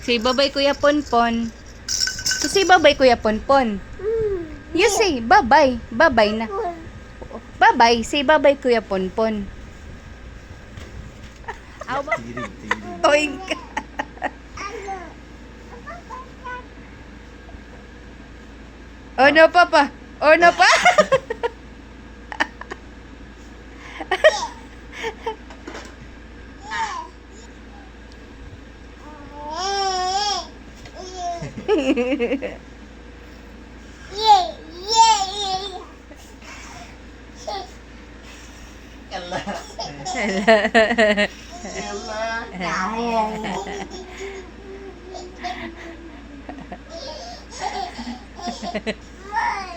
Say bye-bye, Kuya Ponpon. Say bye-bye, Kuya Ponpon. You say bye-bye. Bye-bye na. Bye-bye. Say bye-bye, Kuya Ponpon. Toing ka. Oh no, Papa. Oh no, pa.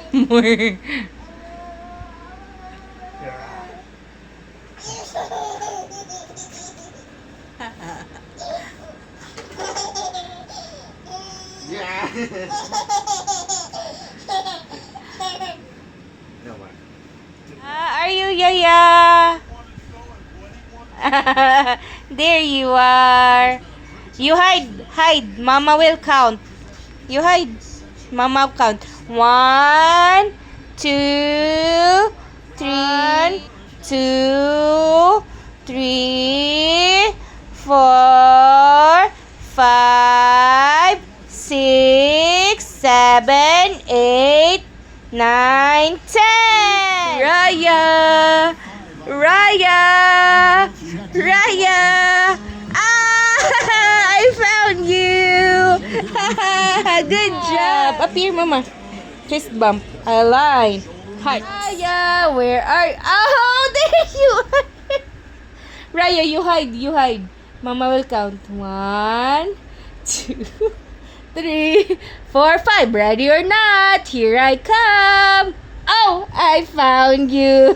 More. Are you Yaya? There you are. You hide. Mama will count. You hide. Mama will count. 1, 2, 3, 2, 3, 4, 5, 6, 7, 8, 9, 10. Raya! Raya! Raya! Ah! I found you! Good job! Up here, Mama. Fist bump. A line. Heart. Raya, where are... Oh, there you are! Raya, you hide. You hide. Mama will count. 1, 2, 3, 4, 5. Ready or not? Here I come! Oh, I found you!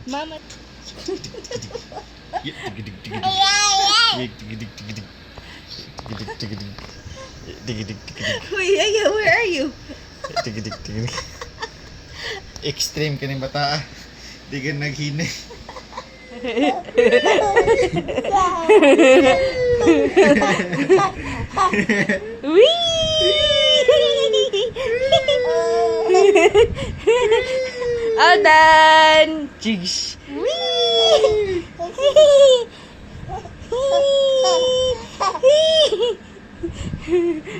Mama. Kuya, where are you? Extreme ka ng bata. Di ka naghina. All done! Jigs!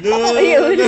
No, Ayun.